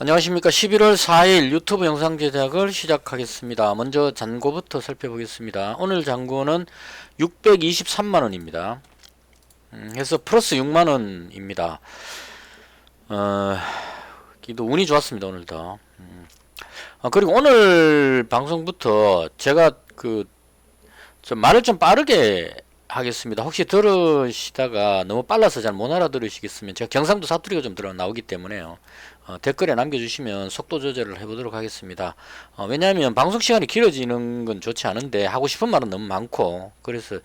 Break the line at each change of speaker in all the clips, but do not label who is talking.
안녕하십니까. 11월 4일 유튜브 영상 제작을 시작하겠습니다. 먼저 잔고부터 살펴보겠습니다. 오늘 잔고는 623만원입니다. 해서 플러스 6만원입니다. 또 운이 좋았습니다. 오늘도. 그리고 오늘 방송부터 제가 좀 말을 좀 빠르게 하겠습니다. 혹시 들으시다가 너무 빨라서 잘 못 알아들으시겠으면 제가 경상도 사투리가 좀 나오기 때문에요. 댓글에 남겨주시면 속도 조절을 해보도록 하겠습니다. 왜냐하면 방송 시간이 길어지는 건 좋지 않은데 하고 싶은 말은 너무 많고 그래서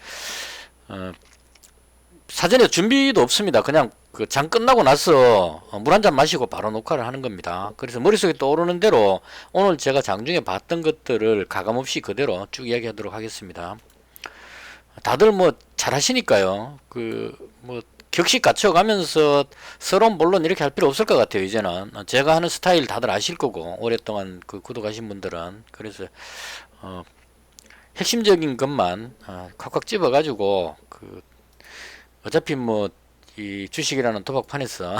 사전에 준비도 없습니다. 그냥 그 장 끝나고 나서 물 한 잔 마시고 바로 녹화를 하는 겁니다. 그래서 머릿속에 떠오르는 대로 오늘 제가 장중에 봤던 것들을 가감없이 그대로 쭉 이야기하도록 하겠습니다. 다들 뭐 잘하시니까요. 격식 갖춰가면서 서론 본론 이렇게 할 필요 없을 것 같아요. 이제는 제가 하는 스타일 다들 아실 거고 오랫동안 구독하신 분들은. 그래서 핵심적인 것만 콱콱 집어 가지고 어차피 뭐 이 주식이라는 도박판에서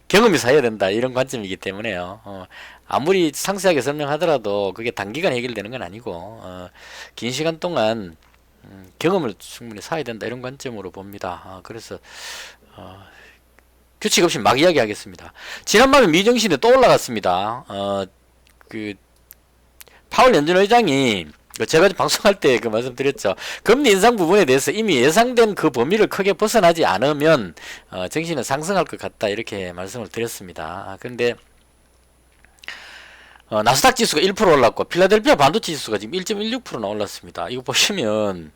경험이 쌓여야 된다 이런 관점이기 때문에요. 아무리 상세하게 설명하더라도 그게 단기간에 해결되는 건 아니고 긴 시간 동안 경험을 충분히 쌓아야 된다 이런 관점으로 봅니다. 그래서 규칙 없이 막 이야기하겠습니다. 지난밤에 미정신에 또 올라갔습니다. 파월 연준 의장이 제가 방송할 때 말씀드렸죠. 금리 인상 부분에 대해서 이미 예상된 그 범위를 크게 벗어나지 않으면 정신은 상승할 것 같다 이렇게 말씀을 드렸습니다. 그런데 나스닥 지수가 1% 올랐고 필라델피아 반도체 지수가 지금 1.16%나 올랐습니다. 이거 보시면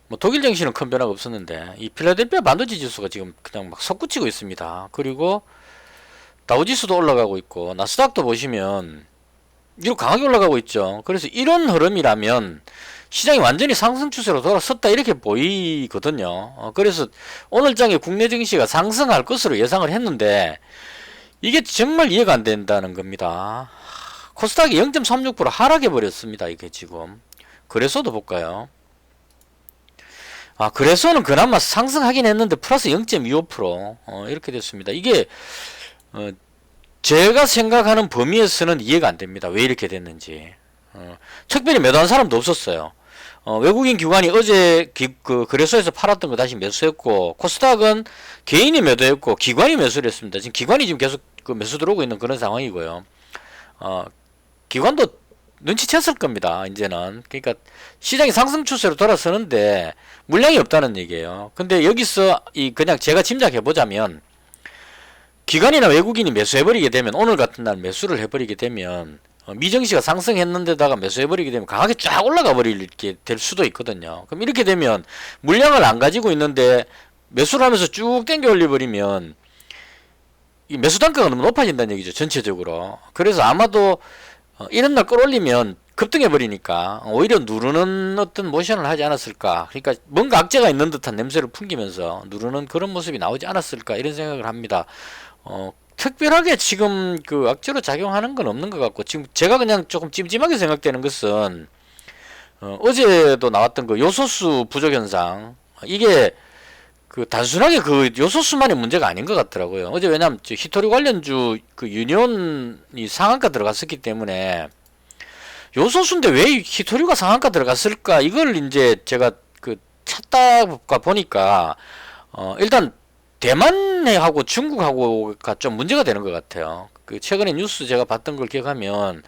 뭐 독일 증시는 큰 변화가 없었는데 이 필라델피아 반도체 지수가 지금 그냥 막 솟구치고 있습니다. 그리고 다우지수도 올라가고 있고 나스닥도 보시면 이렇게 강하게 올라가고 있죠. 그래서 이런 흐름이라면 시장이 완전히 상승 추세로 돌아섰다 이렇게 보이거든요. 그래서 오늘 장에 국내 증시가 상승할 것으로 예상을 했는데 이게 정말 이해가 안 된다는 겁니다. 코스닥이 0.36% 하락해 버렸습니다. 이게 지금 그래서도 볼까요? 그래서는 그나마 상승하긴 했는데 플러스 0.25% 이렇게 됐습니다. 이게 제가 생각하는 범위에서는 이해가 안 됩니다. 왜 이렇게 됐는지. 특별히 매도한 사람도 없었어요. 외국인 기관이 어제 거래소에서 팔았던 거 다시 매수했고 코스닥은 개인이 매도했고 기관이 매수를 했습니다. 지금 기관이 지금 계속 매수 들어오고 있는 그런 상황이고요. 기관도 눈치챘을 겁니다. 이제는. 그러니까 시장이 상승 추세로 돌아서는데 물량이 없다는 얘기예요. 근데 여기서 그냥 제가 짐작해 보자면 기관이나 외국인이 매수해버리게 되면 오늘 같은 날 매수를 해버리게 되면 미정시가 상승했는데다가 매수해버리게 되면 강하게 쫙 올라가 버리게 될 수도 있거든요. 그럼 이렇게 되면 물량을 안 가지고 있는데 매수를 하면서 쭉 땡겨 올려버리면 이 매수 단가가 너무 높아진다는 얘기죠. 전체적으로. 그래서 아마도 이런 날 끌어올리면 급등해버리니까 오히려 누르는 어떤 모션을 하지 않았을까. 그러니까 뭔가 악재가 있는 듯한 냄새를 풍기면서 누르는 그런 모습이 나오지 않았을까 이런 생각을 합니다. 특별하게 지금 악재로 작용하는 건 없는 것 같고 지금 제가 그냥 조금 찜찜하게 생각되는 것은 어제도 나왔던 요소수 부족 현상 이게 단순하게 요소수만의 문제가 아닌 것 같더라고요. 어제 왜냐면 히토류 관련주 유니온이 상한가 들어갔었기 때문에 요소수인데 왜 히토류가 상한가 들어갔을까 이걸 이제 제가 찾다가 보니까 일단 대만하고 중국하고가 좀 문제가 되는 것 같아요. 최근에 뉴스 제가 봤던 걸 기억하면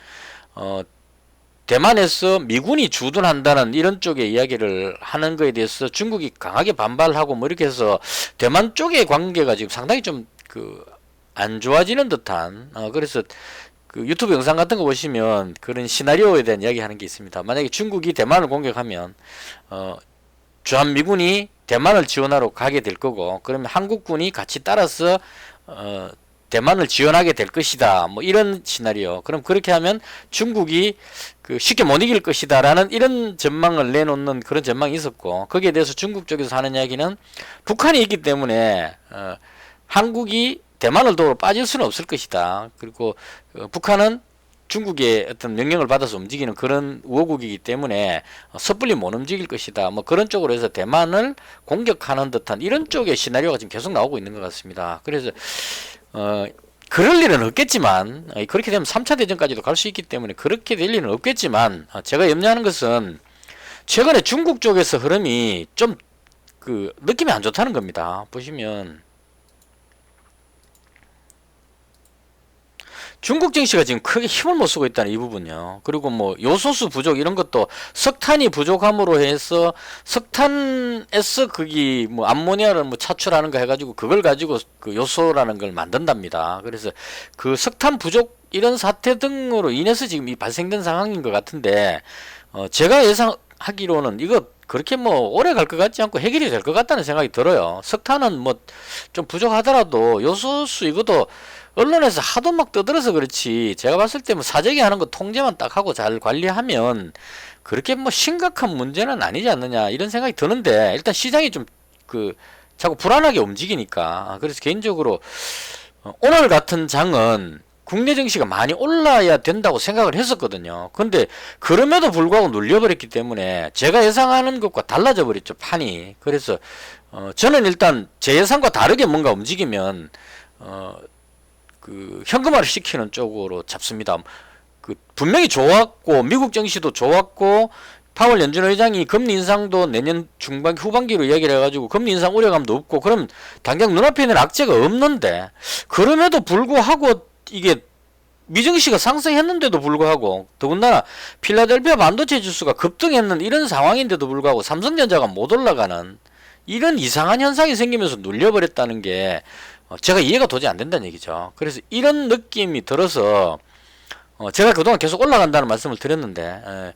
대만에서 미군이 주둔한다는 이런 쪽의 이야기를 하는 거에 대해서 중국이 강하게 반발하고 뭐 이렇게 해서 대만 쪽의 관계가 지금 상당히 좀 안 좋아지는 듯한 그래서 유튜브 영상 같은 거 보시면 그런 시나리오에 대한 이야기 하는 게 있습니다. 만약에 중국이 대만을 공격하면 주한미군이 대만을 지원하러 가게 될 거고 그러면 한국군이 같이 따라서 대만을 지원하게 될 것이다. 뭐 이런 시나리오. 그럼 그렇게 하면 중국이 쉽게 못 이길 것이다 라는 이런 전망을 내놓는 그런 전망이 있었고 거기에 대해서 중국 쪽에서 하는 이야기는 북한이 있기 때문에 한국이 대만을 도우러 빠질 수는 없을 것이다. 그리고 북한은 중국의 어떤 명령을 받아서 움직이는 그런 우호국이기 때문에 섣불리 못 움직일 것이다. 뭐 그런 쪽으로 해서 대만을 공격하는 듯한 이런 쪽의 시나리오가 지금 계속 나오고 있는 것 같습니다. 그래서 그럴 일은 없겠지만 그렇게 되면 3차 대전까지도 갈 수 있기 때문에 그렇게 될 일은 없겠지만 제가 염려하는 것은 최근에 중국 쪽에서 흐름이 좀 그 느낌이 안 좋다는 겁니다. 보시면 중국 증시가 지금 크게 힘을 못 쓰고 있다는 이 부분요. 그리고 뭐 요소수 부족 이런 것도 석탄이 부족함으로 해서 석탄에서 거기 뭐 암모니아를 뭐 차출하는 거 해가지고 그걸 가지고 그 요소라는 걸 만든답니다. 그래서 그 석탄 부족 이런 사태 등으로 인해서 지금 이 발생된 상황인 것 같은데 제가 예상하기로는 이거 그렇게 뭐 오래 갈 것 같지 않고 해결이 될 것 같다는 생각이 들어요. 석탄은 뭐 좀 부족하더라도 요소수 이것도 언론에서 하도 막 떠들어서 그렇지 제가 봤을 때 뭐 사재기 하는 거 통제만 딱 하고 잘 관리하면 그렇게 뭐 심각한 문제는 아니지 않느냐 이런 생각이 드는데 일단 시장이 좀 그 자꾸 불안하게 움직이니까 그래서 개인적으로 오늘 같은 장은 국내 증시가 많이 올라야 된다고 생각을 했었거든요. 근데 그럼에도 불구하고 눌려버렸기 때문에 제가 예상하는 것과 달라져 버렸죠, 판이. 그래서 저는 일단 제 예상과 다르게 뭔가 움직이면 그 현금화를 시키는 쪽으로 잡습니다. 그 분명히 좋았고 미국 증시도 좋았고 파월 연준 의장이 금리 인상도 내년 중반기 후반기로 이야기를 해가지고 금리 인상 우려감도 없고 그럼 당장 눈앞에 있는 악재가 없는데 그럼에도 불구하고 이게 미증시가 상승했는데도 불구하고 더군다나 필라델피아 반도체 지수가 급등했는 이런 상황인데도 불구하고 삼성전자가 못 올라가는 이런 이상한 현상이 생기면서 눌려버렸다는 게 제가 이해가 도저히 안 된다는 얘기죠. 그래서 이런 느낌이 들어서 제가 그동안 계속 올라간다는 말씀을 드렸는데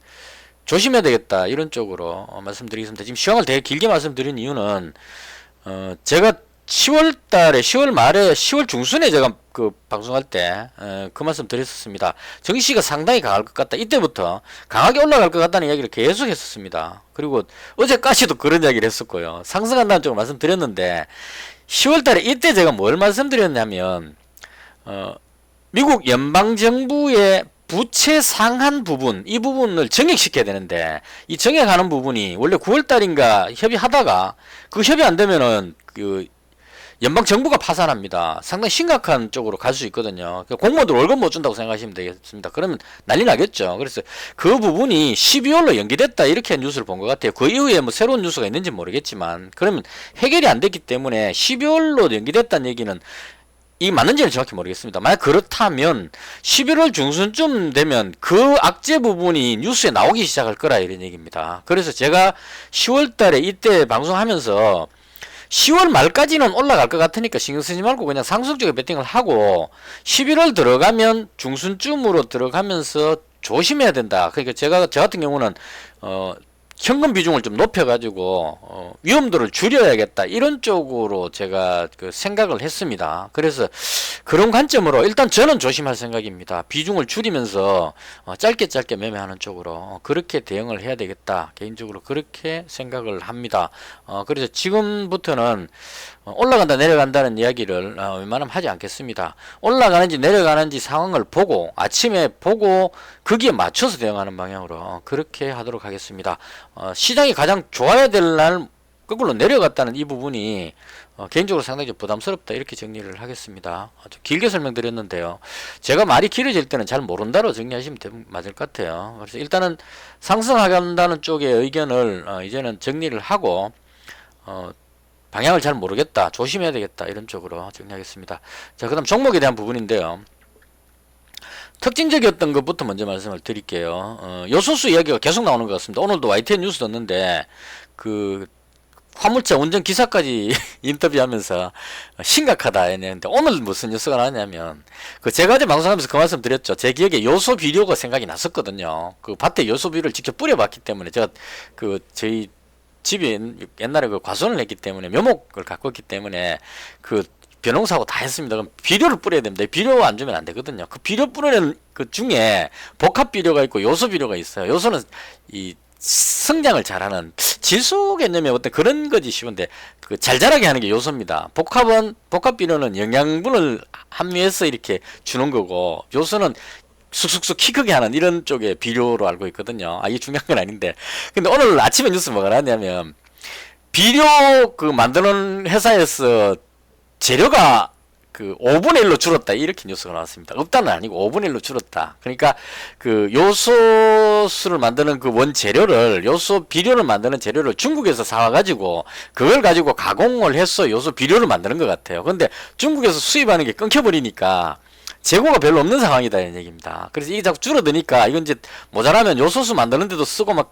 조심해야 되겠다 이런 쪽으로 말씀드리겠습니다. 지금 시황을 되게 길게 말씀드린 이유는 제가 10월 달에 10월 말에 10월 중순에 제가 그 방송할 때 그 말씀 드렸었습니다. 증시가 상당히 강할 것 같다. 이때부터 강하게 올라갈 것 같다는 이야기를 계속 했었습니다. 그리고 어제까지도 그런 이야기를 했었고요. 상승한다는 쪽으로 말씀드렸는데 10월 달에 이때 제가 뭘 말씀드렸냐면 미국 연방정부의 부채 상한 부분 이 부분을 정액시켜야 되는데 이 정액하는 부분이 원래 9월달인가 협의하다가 그 협의 안 되면은 그 연방 정부가 파산합니다. 상당히 심각한 쪽으로 갈 수 있거든요. 공무원들 월급 못 준다고 생각하시면 되겠습니다. 그러면 난리 나겠죠. 그래서 그 부분이 12월로 연기됐다 이렇게 뉴스를 본 것 같아요. 그 이후에 뭐 새로운 뉴스가 있는지 모르겠지만 그러면 해결이 안 됐기 때문에 12월로 연기됐다는 얘기는 이 맞는지는 정확히 모르겠습니다. 만약 그렇다면 11월 중순쯤 되면 그 악재 부분이 뉴스에 나오기 시작할 거라 이런 얘기입니다. 그래서 제가 10월 달에 이때 방송하면서 10월 말까지는 올라갈 것 같으니까 신경 쓰지 말고 그냥 상승 쪽에 베팅을 하고 11월 들어가면 중순쯤으로 들어가면서 조심해야 된다. 그러니까 제가 저 같은 경우는 현금 비중을 좀 높여가지고 위험도를 줄여야겠다 이런 쪽으로 제가 그 생각을 했습니다. 그래서 그런 관점으로 일단 저는 조심할 생각입니다. 비중을 줄이면서 짧게 매매하는 쪽으로 그렇게 대응을 해야 되겠다. 개인적으로 그렇게 생각을 합니다. 그래서 지금부터는 올라간다 내려간다는 이야기를 웬만하면 하지 않겠습니다. 올라가는지 내려가는지 상황을 보고 아침에 보고 거기에 맞춰서 대응하는 방향으로 그렇게 하도록 하겠습니다. 시장이 가장 좋아야 될 날 거꾸로 내려갔다는 이 부분이 개인적으로 상당히 부담스럽다 이렇게 정리를 하겠습니다. 좀 길게 설명드렸는데요. 제가 말이 길어질 때는 잘 모른다로 정리하시면 맞을 것 같아요. 그래서 일단은 상승한다는 쪽의 의견을 이제는 정리를 하고 방향을 잘 모르겠다 조심해야 되겠다 이런 쪽으로 정리하겠습니다. 자, 그 다음 종목에 대한 부분인데요. 특징적이었던 것부터 먼저 말씀을 드릴게요. 요소수 이야기가 계속 나오는 것 같습니다. 오늘도 YTN 뉴스 떴는데 그 화물차 운전기사까지 인터뷰하면서 심각하다 했는데 오늘 무슨 뉴스가 나왔냐면 그 제가 어제 방송하면서 그 말씀 드렸죠. 제 기억에 요소 비료가 생각이 났었거든요. 그 밭에 요소 비료를 직접 뿌려봤기 때문에 제가 그 저희 집이 옛날에 그 과수원을 했기 때문에 묘목을 갖고 있기 때문에 그 벼농사하고 다 했습니다. 그럼 비료를 뿌려야 됩니다. 비료 안 주면 안 되거든요. 그 비료 뿌리는 그 중에 복합 비료가 있고 요소 비료가 있어요. 요소는 이 성장을 잘하는 질소 개념의 어떤 그런 거지 싶은데 그 잘 자라게 하는 게 요소입니다. 복합 비료는 영양분을 함유해서 이렇게 주는 거고 요소는 쑥쑥쑥 키 크게 하는 이런 쪽의 비료로 알고 있거든요. 이게 중요한 건 아닌데. 근데 오늘 아침에 뉴스 뭐가 나왔냐면, 비료 그 만드는 회사에서 재료가 그 5분의 1로 줄었다 이렇게 뉴스가 나왔습니다. 없다는 아니고 5분의 1로 줄었다. 그러니까 그 요소수를 만드는 그 원재료를 요소 비료를 만드는 재료를 중국에서 사와가지고 그걸 가지고 가공을 해서 요소 비료를 만드는 것 같아요. 근데 중국에서 수입하는 게 끊겨버리니까 재고가 별로 없는 상황이다 이런 얘기입니다. 그래서 이게 자꾸 줄어드니까 이건 이제 모자라면 요소수 만드는데도 쓰고 막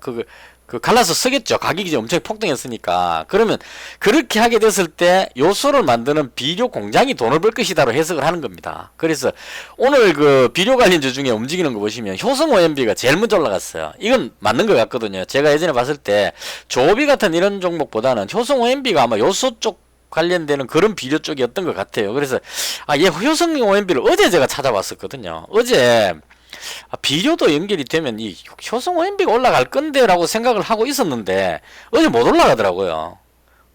그 갈라서 쓰겠죠. 가격이 이제 엄청 폭등했으니까. 그러면 그렇게 하게 됐을 때 요소를 만드는 비료 공장이 돈을 벌 것이다로 해석을 하는 겁니다. 그래서 오늘 그 비료 관련주 중에 움직이는 거 보시면 효성 OMB가 제일 먼저 올라갔어요. 이건 맞는 것 같거든요. 제가 예전에 봤을 때 조비 같은 이런 종목보다는 효성 OMB가 아마 요소 쪽 관련되는 그런 비료 쪽이었던 것 같아요. 그래서 얘 효성 OMB를 어제 제가 찾아봤었거든요. 어제 비료도 연결이 되면 이 효성 OMB가 올라갈 건데 라고 생각을 하고 있었는데 어제 못 올라가더라고요.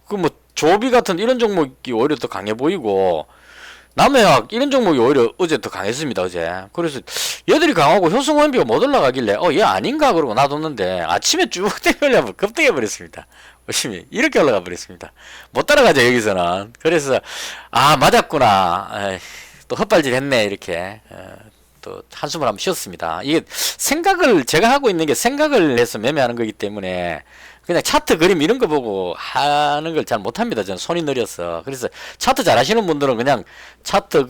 그 뭐 조비 같은 이런 종목이 오히려 더 강해 보이고 남해학 이런 종목이 오히려 어제 더 강했습니다. 어제. 그래서 얘들이 강하고 효성 OMB가 못 올라가길래 얘 아닌가 그러고 놔뒀는데 아침에 쭉 땡겨려면 급등해 버렸습니다. 보시면 이렇게 올라가 버렸습니다. 못 따라가죠 여기서는. 그래서 맞았구나. 또 헛발질 했네 이렇게 또 한숨을 한번 쉬었습니다. 이게 제가 하고 있는 게 생각을 해서 매매하는 거기 때문에 그냥 차트 그림 이런 거 보고 하는 걸 잘 못합니다. 저는 손이 느려서. 그래서 차트 잘 하시는 분들은 그냥 차트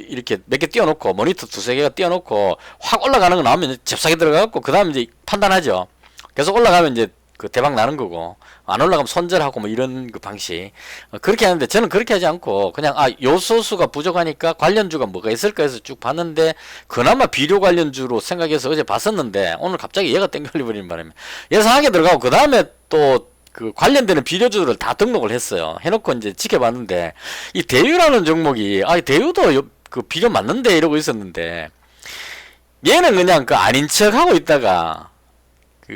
이렇게 몇 개 띄워놓고 모니터 두세 개가 띄워놓고 확 올라가는 거 나오면 잽싸게 들어가고 그 다음에 이제 판단하죠. 계속 올라가면 이제 그 대박 나는 거고 안 올라가면 손절하고 뭐 이런 그 방식 그렇게 하는데 저는 그렇게 하지 않고 그냥 요소수가 부족하니까 관련주가 뭐가 있을까 해서 쭉 봤는데 그나마 비료 관련주로 생각해서 어제 봤었는데 오늘 갑자기 얘가 땡겨버리는 바람에 예상하게 들어가고 그 다음에 또 그 관련되는 비료주들을 다 등록을 했어요. 해놓고 이제 지켜봤는데 이 대유라는 종목이 대유도 그 비료 맞는데 이러고 있었는데 얘는 그냥 그 아닌 척 하고 있다가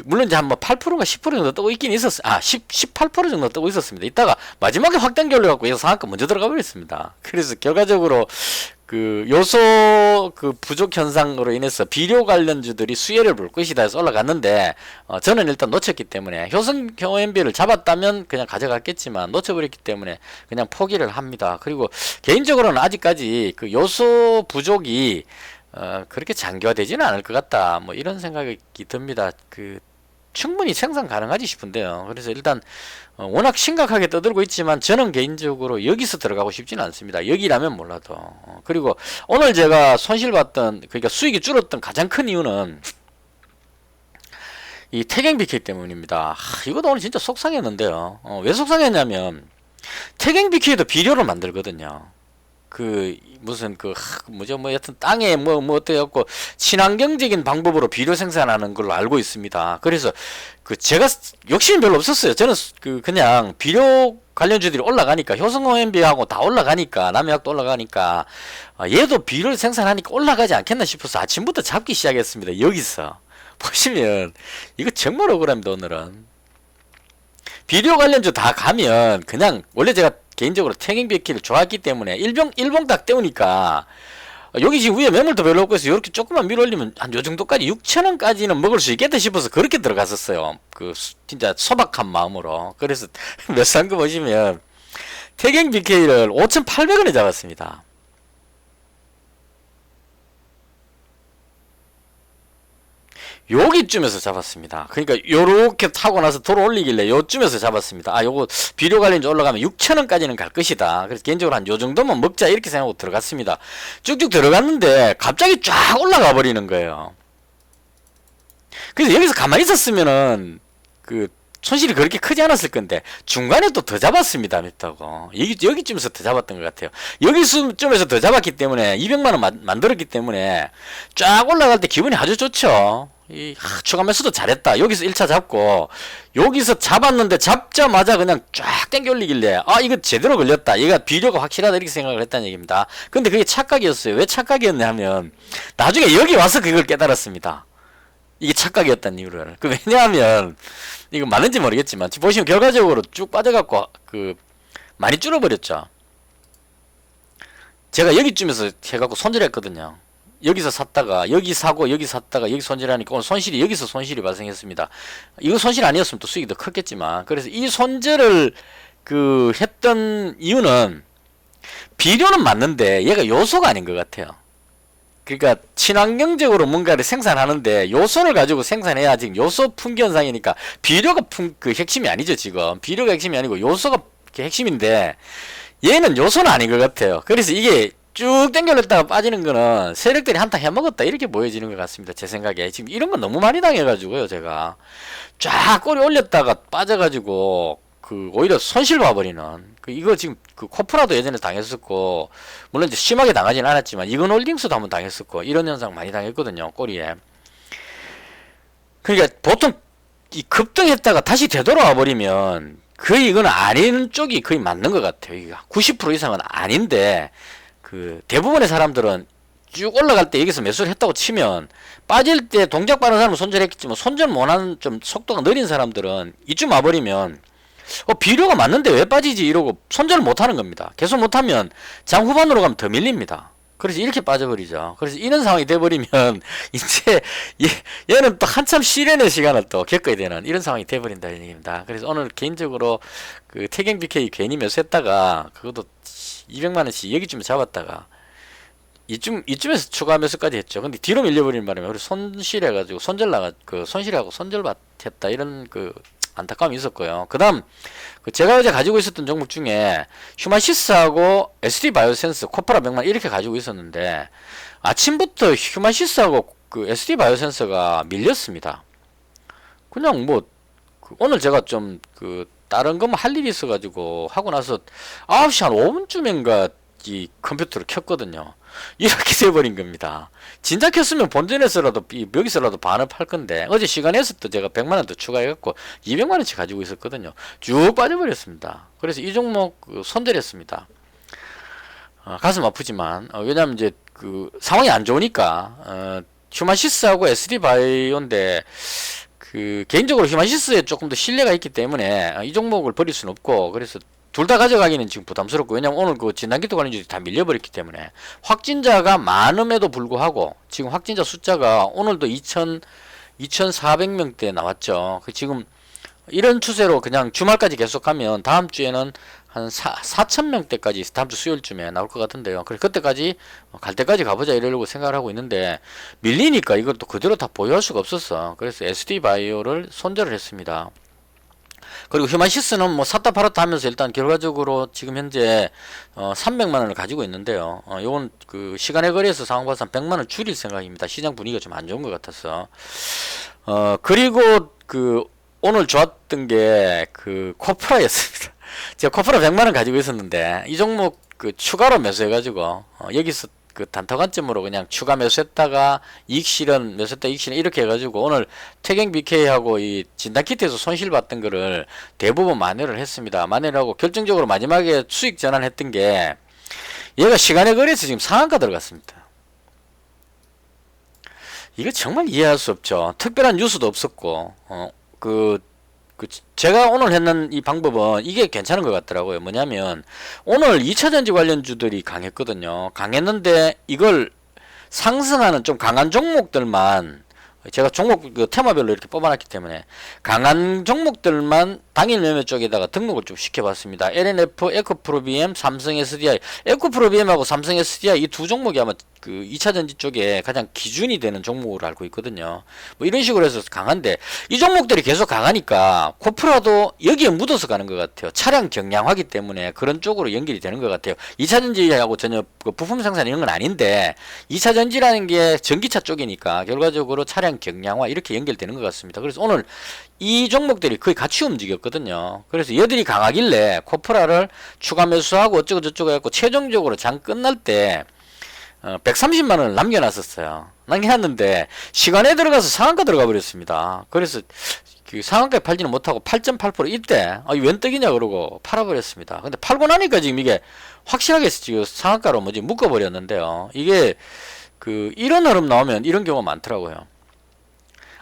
물론 이제 한 8%가 10% 정도 뜨고 있긴 있었어요. 18% 정도 뜨고 있었습니다. 이따가 마지막에 확 당겨 올려갖고 얘가 상한가 먼저 들어가 버렸습니다. 그래서 결과적으로 그 요소 그 부족 현상으로 인해서 비료 관련주들이 수혜를 볼 것이다 해서 올라갔는데 저는 일단 놓쳤기 때문에 효성 OMB를 잡았다면 그냥 가져갔겠지만 놓쳐버렸기 때문에 그냥 포기를 합니다. 그리고 개인적으로는 아직까지 그 요소 부족이 그렇게 장기화되지는 않을 것 같다. 뭐 이런 생각이 듭니다. 충분히 생산 가능하지 싶은데요. 그래서 일단 워낙 심각하게 떠들고 있지만 저는 개인적으로 여기서 들어가고 싶지는 않습니다. 여기라면 몰라도. 그리고 오늘 제가 손실봤던 그러니까 수익이 줄었던 가장 큰 이유는 이 태경 BK 때문입니다. 이것도 오늘 진짜 속상했는데요. 왜 속상했냐면 태경 BK도 비료를 만들거든요. 여튼 땅에 어때갖고 친환경적인 방법으로 비료 생산하는 걸로 알고 있습니다. 그래서 제가 욕심이 별로 없었어요. 저는 그냥 비료 관련주들이 올라가니까 효성 OMB하고 다 올라가니까 남해학도 올라가니까 얘도 비료를 생산하니까 올라가지 않겠나 싶어서 아침부터 잡기 시작했습니다. 여기서 보시면 이거 정말 억울합니다. 오늘은 비료 관련주 다 가면 그냥 원래 제가 개인적으로 태경비키를 좋아했기 때문에 일봉 딱 때우니까 여기 지금 위에 매물도 별로 없고 해서 이렇게 조금만 밀어 올리면 한 요 정도까지 6,000원까지는 먹을 수 있겠다 싶어서 그렇게 들어갔었어요. 진짜 소박한 마음으로. 그래서 몇 산 거 보시면 태경비키를 5,800원에 잡았습니다. 여기쯤에서 잡았습니다. 그러니까 요렇게 타고 나서 돌아 올리길래 요쯤에서 잡았습니다. 요거 비료 관련주 올라가면 6,000원까지는 갈 것이다. 그래서 개인적으로 한 요 정도만 먹자 이렇게 생각하고 들어갔습니다. 쭉쭉 들어갔는데 갑자기 쫙 올라가 버리는 거예요. 그래서 여기서 가만히 있었으면은 손실이 그렇게 크지 않았을 건데 중간에 또 더 잡았습니다. 맵다고 여기쯤에서 더 잡았던 것 같아요. 여기쯤에서 더 잡았기 때문에 200만원 만들었기 때문에 쫙 올라갈 때 기분이 아주 좋죠. 추가 매수도 잘했다. 여기서 1차 잡고 여기서 잡았는데 잡자마자 그냥 쫙 당겨 올리길래 이거 제대로 걸렸다. 얘가 비료가 확실하다 이렇게 생각을 했다는 얘기입니다. 근데 그게 착각이었어요. 왜 착각이었냐 하면 나중에 여기 와서 그걸 깨달았습니다. 이게 착각이었다는 이유를. 왜냐하면 이거 맞는지 모르겠지만 지금 보시면 결과적으로 쭉 빠져갖고 많이 줄어버렸죠. 제가 여기쯤에서 해갖고 손절했거든요. 여기서 샀다가 여기 사고 여기 샀다가 여기 손절하니까 오늘 손실이 여기서 손실이 발생했습니다. 이거 손실 아니었으면 또 수익이 더 컸겠지만, 그래서 이 손절을 그 했던 이유는 비료는 맞는데 얘가 요소가 아닌 것 같아요. 그러니까 친환경적으로 뭔가를 생산하는데 요소를 가지고 생산해야 지금 요소 품귀 현상이니까 비료가 그 핵심이 아니죠. 지금 비료가 핵심이 아니고 요소가 핵심인데 얘는 요소는 아닌 것 같아요. 그래서 이게 쭉 당겨냈다가 빠지는 거는 세력들이 한타 해먹었다 이렇게 보여지는 것 같습니다. 제 생각에 지금 이런 건 너무 많이 당해가지고요. 제가 쫙 꼬리 올렸다가 빠져가지고 그 오히려 손실 봐버리는 그 이거 지금 그 코프라도 예전에 당했었고, 물론 이제 심하게 당하진 않았지만 이건홀딩스도 한번 당했었고 이런 현상 많이 당했거든요. 꼬리에. 그러니까 보통 이 급등했다가 다시 되돌아와 버리면 거의 이건 아닌 쪽이 거의 맞는 것 같아요. 이게 90% 이상은 아닌데 그 대부분의 사람들은 쭉 올라갈 때 여기서 매수를 했다고 치면 빠질 때 동작 빠른 사람은 손절했겠지만 손절 못하는 좀 속도가 느린 사람들은 이쯤 와버리면 비료가 맞는데 왜 빠지지 이러고 손절을 못하는 겁니다. 계속 못하면 장 후반으로 가면 더 밀립니다. 그래서 이렇게 빠져버리죠. 그래서 이런 상황이 돼버리면 이제 얘는 또 한참 실현의 시간을 또 겪어야 되는 이런 상황이 돼버린다 이 얘기입니다. 그래서 오늘 개인적으로 그 태경 BK 괜히 매수했다가 그것도 200만원씩 여기쯤에 잡았다가 이쯤에서 추가 매수까지 했죠. 근데 뒤로 밀려버리는 바람에 우리 손실해가지고 손실하고 손절받았다 이런 그 안타까움이 있었고요. 그 다음 제가 어제 가지고 있었던 종목 중에 휴마시스하고 SD바이오센스, 코프라 100만 이렇게 가지고 있었는데 아침부터 휴마시스하고 그 SD바이오센스가 밀렸습니다. 그냥 뭐 오늘 제가 좀 다른 거 할 일이 있어가지고 하고 나서 9시 한 5분쯤인가 이 컴퓨터를 켰거든요. 이렇게 돼버린 겁니다. 진작 켰으면 본전에서라도 여기서라도 반을 팔 건데 어제 시간에서 또 제가 100만원 더 추가해갖고 200만원치 가지고 있었거든요. 쭉 빠져버렸습니다. 그래서 이 종목 손절했습니다. 가슴 아프지만 왜냐면 이제 그 상황이 안 좋으니까 휴마시스하고 SD바이오인데 그 개인적으로 휴마시스에 조금 더 신뢰가 있기 때문에 이 종목을 버릴 수는 없고, 그래서 둘 다 가져가기는 지금 부담스럽고, 왜냐면 오늘 그 진단키트 관련주들이 다 밀려버렸기 때문에 확진자가 많음에도 불구하고 지금 확진자 숫자가 오늘도 2,400명대 나왔죠. 지금 이런 추세로 그냥 주말까지 계속하면 다음 주에는 한 4,000명대까지 다음 주 수요일쯤에 나올 것 같은데요. 그래서 그때까지 갈 때까지 가보자 이러려고 생각을 하고 있는데 밀리니까 이걸 또 그대로 다 보유할 수가 없었어. 그래서 SD바이오를 손절을 했습니다. 그리고 휴마시스는 뭐 샀다 팔았다 하면서 일단 결과적으로 지금 현재 300만원을 가지고 있는데요. 요건 그 시간의 거리에서 상황 봐서 한 100만원 줄일 생각입니다. 시장 분위기가 좀 안 좋은 것 같아서. 그리고 그 오늘 좋았던 게 그 코프라였습니다. 제가 코프라 100만원 가지고 있었는데 이 종목 그 추가로 매수해가지고 여기서 그 단타 관점으로 그냥 추가 매수했다가 이익 실현 매수했다 이익 실현 이렇게 해가지고 오늘 태경 BK하고 이 진단키트에서 손실 봤던 거를 대부분 만회를 했습니다. 만회를 하고 결정적으로 마지막에 수익 전환했던 게 얘가 시간의 거래에서 지금 상한가 들어갔습니다. 이거 정말 이해할 수 없죠. 특별한 뉴스도 없었고 제가 오늘 했는 이 방법은 이게 괜찮은 것 같더라고요. 뭐냐면 오늘 2차전지 관련주들이 강했거든요. 강했는데 이걸 상승하는 좀 강한 종목들만 제가 종목 그 테마별로 이렇게 뽑아놨기 때문에 강한 종목들만 당일 매매 쪽에다가 등록을 좀 시켜봤습니다. LNF, 에코프로비엠, 삼성 SDI, 에코프로비엠하고 삼성 SDI 이 두 종목이 아마 그 2차전지 쪽에 가장 기준이 되는 종목으로 알고 있거든요. 뭐 이런 식으로 해서 강한데 이 종목들이 계속 강하니까 코프라도 여기에 묻어서 가는 것 같아요. 차량 경량화기 때문에 그런 쪽으로 연결이 되는 것 같아요. 2차전지하고 전혀 그 부품 생산 이런 건 아닌데 2차전지라는 게 전기차 쪽이니까 결과적으로 차량 경량화 이렇게 연결되는 것 같습니다. 그래서 오늘 이 종목들이 거의 같이 움직였거든요. 그래서 얘들이 강하길래 코프라를 추가 매수하고 어쩌고 저쩌고 해갖고 최종적으로 장 끝날 때 130만원을 남겨놨었어요. 남겨놨는데 시간에 들어가서 상한가 들어가 버렸습니다. 그래서 그 상한가에 팔지는 못하고 8.8% 이때 웬 떡이냐 그러고 팔아버렸습니다. 근데 팔고 나니까 지금 이게 확실하게 지금 상한가로 뭐지 묶어버렸는데요. 이게 그 이런 흐름 나오면 이런 경우가 많더라고요.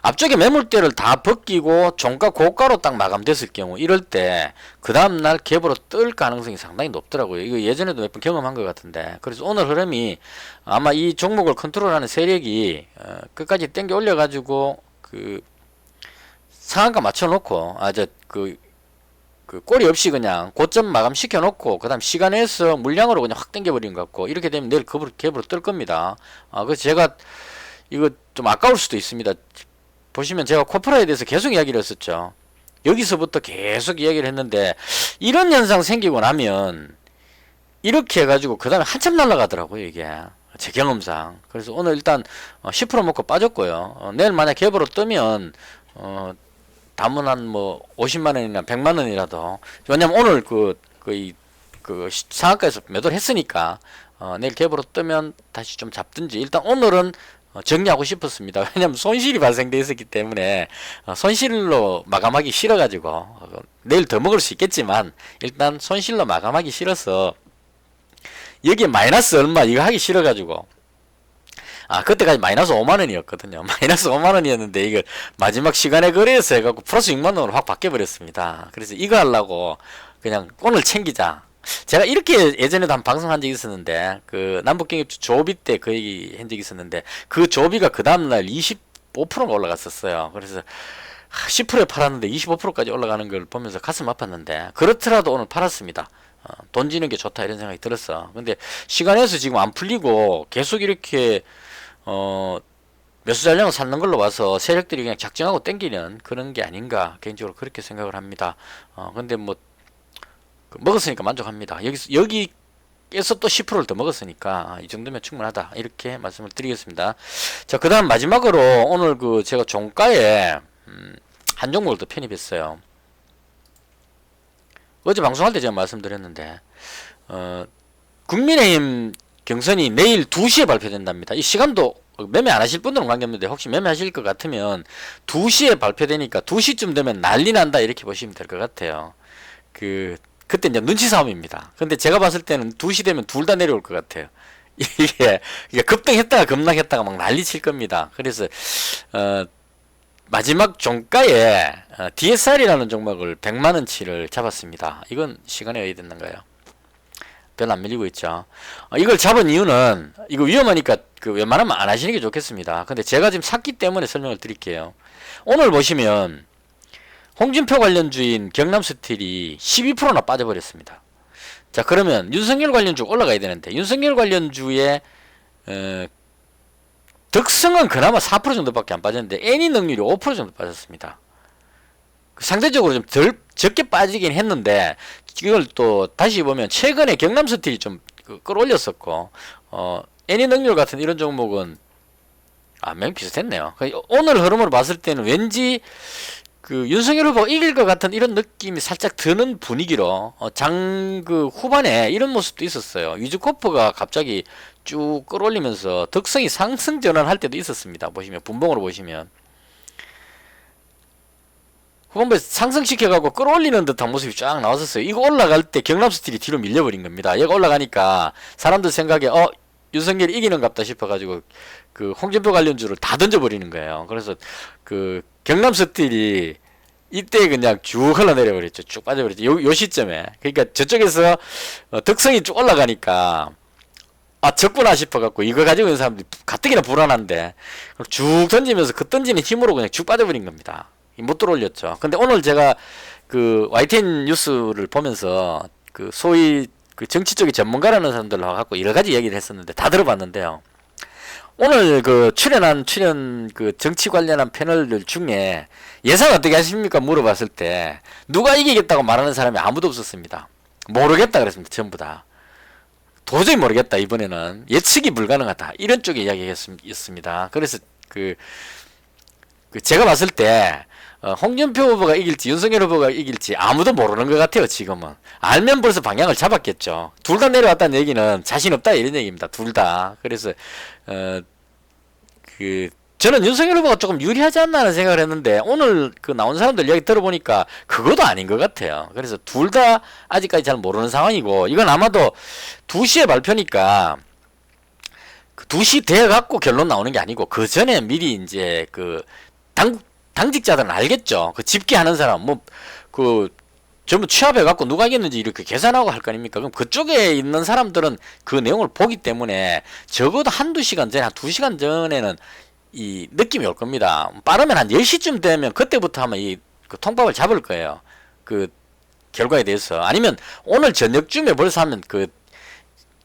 앞쪽에 매물대를 다 벗기고 종가 고가로 딱 마감됐을 경우 이럴 때 그 다음날 갭으로 뜰 가능성이 상당히 높더라고요. 이거 예전에도 몇 번 경험한 것 같은데, 그래서 오늘 흐름이 아마 이 종목을 컨트롤하는 세력이 끝까지 땡겨 올려 가지고 그 상한가 맞춰 놓고 그 꼬리 없이 그냥 고점 마감 시켜 놓고 그 다음 시간에서 물량으로 그냥 확 당겨 버리는 것 같고, 이렇게 되면 내일 갭으로 뜰 겁니다. 그래서 제가 이거 좀 아까울 수도 있습니다. 보시면 제가 코프라에 대해서 계속 이야기를 했었죠. 여기서부터 계속 이야기를 했는데, 이런 현상 생기고 나면 이렇게 해가지고 그 다음에 한참 날아가더라고요, 이게 제 경험상. 그래서 오늘 일단 10% 먹고 빠졌고요. 내일 만약 갭으로 뜨면 담은 한 뭐 50만원이나 100만원이라도, 왜냐면 오늘 그 상한가에서 매도를 했으니까 내일 갭으로 뜨면 다시 좀 잡든지, 일단 오늘은 정리하고 싶었습니다. 왜냐면 손실이 발생돼 있었기 때문에 손실로 마감하기 싫어가지고, 내일 더 먹을 수 있겠지만 일단 손실로 마감하기 싫어서, 여기에 마이너스 얼마 이거 하기 싫어가지고, 그때까지 마이너스 5만원이었거든요. 마이너스 5만원이었는데 이걸 마지막 시간에 거래해서 해갖고 플러스 6만원으로 확 바뀌어버렸습니다. 그래서 이거 하려고 그냥 오늘 챙기자. 제가 이렇게 예전에도 한 방송한 적이 있었는데, 그 남북경협주 조비 때 그 얘기 한 적이 있었는데, 그 조비가 그 다음날 25%가 올라갔었어요. 그래서 10%에 팔았는데 25%까지 올라가는 걸 보면서 가슴 아팠는데, 그렇더라도 오늘 팔았습니다. 돈 지는 게 좋다 이런 생각이 들었어. 근데 시간에서 지금 안 풀리고 계속 이렇게 매수 잔량을 쌓는 걸로 봐서 세력들이 그냥 작정하고 땡기는 그런 게 아닌가, 개인적으로 그렇게 생각을 합니다. 근데 뭐 먹었으니까 만족합니다. 여기에서 또 10%를 더 먹었으니까 이 정도면 충분하다, 이렇게 말씀을 드리겠습니다. 자, 그 다음 마지막으로 오늘 제가 종가에 한 종목을 더 편입했어요. 어제 방송할 때 제가 말씀드렸는데, 국민의힘 경선이 내일 2시에 발표된답니다. 이 시간도 매매 안 하실 분들은 관계없는데, 혹시 매매하실 것 같으면 2시에 발표되니까 2시쯤 되면 난리 난다, 이렇게 보시면 될 것 같아요. 그때 이제 눈치 싸움입니다. 근데 제가 봤을 때는 2시 되면 둘 다 내려올 것 같아요. 이게 급등했다가 급락했다가 막 난리 칠 겁니다. 그래서 마지막 종가에 DSR이라는 종목을 100만원치를 잡았습니다. 이건 시간에 의해 됐는가요? 별로 안 밀리고 있죠. 이걸 잡은 이유는, 이거 위험하니까 웬만하면 안 하시는 게 좋겠습니다. 근데 제가 지금 샀기 때문에 설명을 드릴게요. 오늘 보시면 홍준표 관련주인 경남스틸이 12%나 빠져버렸습니다. 자, 그러면 윤석열 관련주 올라가야 되는데, 윤석열 관련주의 덕성은 그나마 4% 정도밖에 안 빠졌는데 애니 능률이 5% 정도 빠졌습니다. 상대적으로 좀 덜 적게 빠지긴 했는데, 이걸 또 다시 보면 최근에 경남스틸이 좀 끌어올렸었고, 애니 능률 같은 이런 종목은 매우 비슷했네요. 오늘 흐름으로 봤을 때는 왠지 윤석열 후보가 이길 것 같은 이런 느낌이 살짝 드는 분위기로 후반에 이런 모습도 있었어요. 위즈코프가 갑자기 쭉 끌어올리면서 덕성이 상승 전환할 때도 있었습니다. 보시면 분봉으로 보시면 후반부에 상승시켜갖고 끌어올리는 듯한 모습이 쫙 나왔었어요. 이거 올라갈 때 경남스틸이 뒤로 밀려버린 겁니다. 얘가 올라가니까 사람들 생각에 윤석열이 이기는 갑다 싶어가지고 홍준표 관련주를 다 던져버리는 거예요. 그래서 경남스틸이 이때 그냥 쭉 흘러내려 버렸죠. 쭉 빠져버렸죠. 요 시점에. 그러니까 저쪽에서 덕성이 쭉 올라가니까 적구나 싶어갖고 이거 가지고 있는 사람들이 가뜩이나 불안한데 쭉 던지면서 그 던지는 힘으로 그냥 쭉 빠져버린 겁니다. 못 들어올렸죠. 근데 오늘 제가 YTN 뉴스를 보면서 소위 정치 쪽의 전문가라는 사람들 와갖고 여러 가지 얘기를 했었는데 다 들어봤는데요. 오늘 출연 정치 관련한 패널들 중에 예상 어떻게 하십니까? 물어봤을 때 누가 이기겠다고 말하는 사람이 아무도 없었습니다. 모르겠다 그랬습니다. 전부 다. 도저히 모르겠다. 이번에는 예측이 불가능하다. 이런 쪽의 이야기였습니다. 그래서 제가 봤을 때 홍준표 후보가 이길지 윤석열 후보가 이길지 아무도 모르는 것 같아요. 지금은 알면 벌써 방향을 잡았겠죠. 둘 다 내려왔다는 얘기는 자신 없다 이런 얘기입니다. 둘 다. 그래서 저는 윤석열 후보가 조금 유리하지 않나 하는 생각을 했는데 오늘 나온 사람들 이야기 들어보니까 그것도 아닌 것 같아요. 그래서 둘 다 아직까지 잘 모르는 상황이고, 이건 아마도 2시에 발표니까 2시 돼 갖고 결론 나오는 게 아니고 그 전에 미리 이제 당직자들은 알겠죠. 그 집계하는 사람, 그, 전부 취합해갖고 누가 이겼는지 이렇게 계산하고 할 거 아닙니까? 그럼 그쪽에 있는 사람들은 그 내용을 보기 때문에 적어도 한두 시간 전에, 한 2시간 전에는 이 느낌이 올 겁니다. 빠르면 한 10시쯤 되면 그때부터 하면 그 통밥을 잡을 거예요. 그 결과에 대해서. 아니면 오늘 저녁쯤에 벌써 하면 그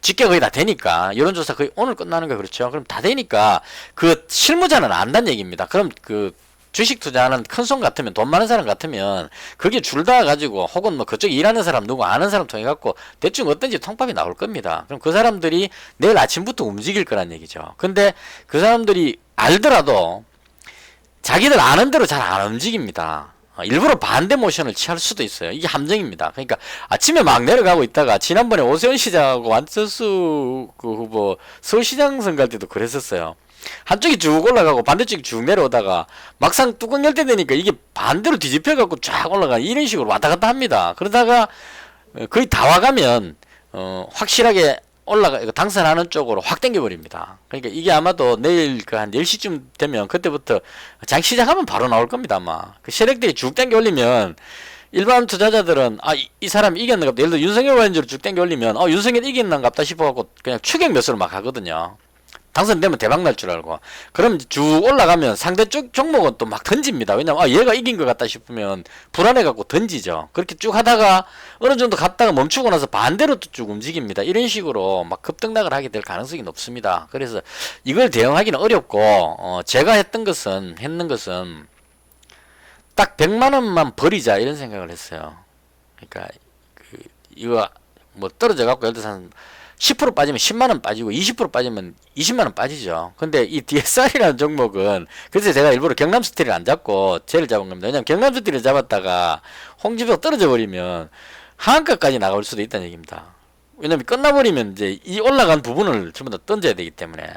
집계 거의 다 되니까, 여론조사 거의 오늘 끝나는 거 그렇죠. 그럼 다 되니까 그 실무자는 안다는 얘기입니다. 그럼 그 주식 투자하는 큰 손 같으면, 돈 많은 사람 같으면 그게 줄다 가지고, 혹은 뭐 그쪽에 일하는 사람 누구 아는 사람 통해 갖고 대충 어떤지 통밥이 나올 겁니다. 그럼 그 사람들이 내일 아침부터 움직일 거란 얘기죠. 근데 그 사람들이 알더라도 자기들 아는 대로 잘 안 움직입니다. 일부러 반대 모션을 취할 수도 있어요. 이게 함정입니다. 그러니까 아침에 막 내려가고 있다가, 지난번에 오세훈 시장하고 안철수 그 후보 서울시장 선거 할 때도 그랬었어요. 한쪽이 쭉 올라가고 반대쪽이 쭉 내려오다가 막상 뚜껑 열 때 되니까 이게 반대로 뒤집혀 갖고 쫙 올라가, 이런 식으로 왔다 갔다 합니다. 그러다가 거의 다 와가면 확실하게 당선하는 쪽으로 확 당겨버립니다. 그러니까 이게 아마도 내일 그 한 10시쯤 되면, 그때부터 장 시작하면 바로 나올 겁니다. 아마 그 세력들이 쭉 당겨 올리면 일반 투자자들은 이 사람이 이겼는가 보다. 예를 들어 윤석열 관련주로 쭉 당겨 올리면 윤석열 이겼는가 보다 싶어갖고 그냥 추격 매수를 막 하거든요. 당선되면 대박 날 줄 알고. 그럼 쭉 올라가면 상대 쪽 종목은 또 막 던집니다. 왜냐면 얘가 이긴 것 같다 싶으면 불안해 갖고 던지죠. 그렇게 쭉 하다가 어느 정도 갔다가 멈추고 나서 반대로 또 쭉 움직입니다. 이런 식으로 막 급등락을 하게 될 가능성이 높습니다. 그래서 이걸 대응하기는 어렵고, 제가 했는 것은 딱 100만 원만 버리자, 이런 생각을 했어요. 그러니까 이거 뭐 떨어져 갖고 예를 들어서 한 10% 빠지면 10만원 빠지고 20% 빠지면 20만원 빠지죠. 근데 이 DSR이라는 종목은, 그래서 제가 일부러 경남스틸을 안 잡고 쟤를 잡은 겁니다. 왜냐면 경남스틸을 잡았다가 홍지표가 떨어져 버리면 하한가까지 나갈 수도 있다는 얘기입니다. 왜냐면 끝나버리면 이제 이 올라간 부분을 전부 다 던져야 되기 때문에,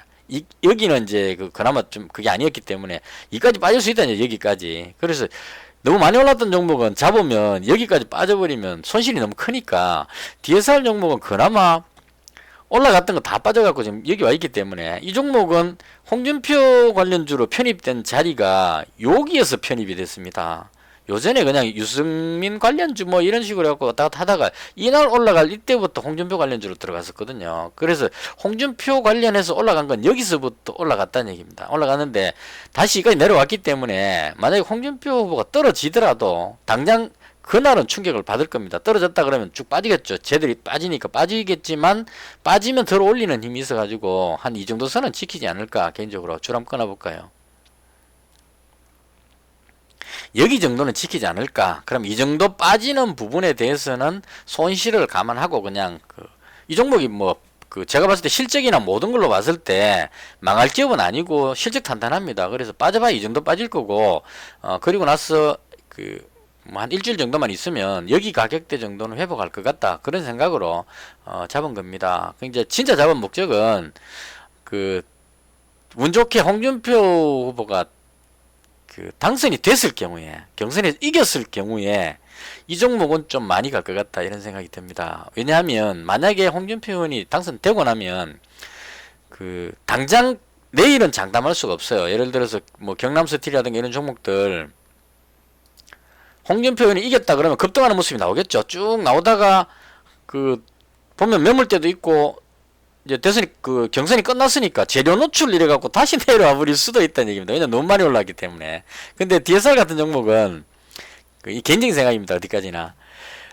여기는 이제 그나마 좀 그게 아니었기 때문에 이까지 빠질 수 있다는 얘기, 여기까지. 그래서 너무 많이 올랐던 종목은 잡으면 여기까지 빠져버리면 손실이 너무 크니까, DSR 종목은 그나마 올라갔던 거 다 빠져갖고 지금 여기 와 있기 때문에, 이 종목은 홍준표 관련주로 편입된 자리가 여기에서 편입이 됐습니다. 요전에 그냥 유승민 관련주 뭐 이런 식으로 해갖고 왔다 갔다 하다가 이날 올라갈 이때부터 홍준표 관련주로 들어갔었거든요. 그래서 홍준표 관련해서 올라간 건 여기서부터 올라갔다는 얘기입니다. 올라갔는데 다시 여기까지 내려왔기 때문에, 만약에 홍준표 후보가 떨어지더라도 당장 그날은 충격을 받을 겁니다. 떨어졌다 그러면 쭉 빠지겠죠. 쟤들이 빠지니까 빠지겠지만, 빠지면 덜 올리는 힘이 있어가지고 한 이 정도 선은 지키지 않을까, 개인적으로. 줄 한번 끊어볼까요? 여기 정도는 지키지 않을까. 그럼 이 정도 빠지는 부분에 대해서는 손실을 감안하고 그냥 이 종목이 제가 봤을 때 실적이나 모든 걸로 봤을 때 망할 기업은 아니고 실적 탄탄합니다. 그래서 빠져봐야 이 정도 빠질 거고, 그리고 나서 한 일주일 정도만 있으면 여기 가격대 정도는 회복할 것 같다, 그런 생각으로 잡은 겁니다. 이제 진짜 잡은 목적은 운 좋게 홍준표 후보가 당선이 됐을 경우에, 경선에서 이겼을 경우에 이 종목은 좀 많이 갈 것 같다, 이런 생각이 듭니다. 왜냐하면 만약에 홍준표 의원이 당선되고 나면 당장 내일은 장담할 수가 없어요. 예를 들어서 뭐 경남스틸이라든가 이런 종목들, 홍준표 의원이 이겼다 그러면 급등하는 모습이 나오겠죠. 쭉 나오다가 보면 매물대도 있고, 이제 대선이 경선이 끝났으니까 재료 노출 이래 갖고 다시 내려와 버릴 수도 있다는 얘기입니다. 왜냐면 너무 많이 올랐기 때문에. 근데 DSR 같은 종목은 이 개인적인 생각입니다. 어디까지나.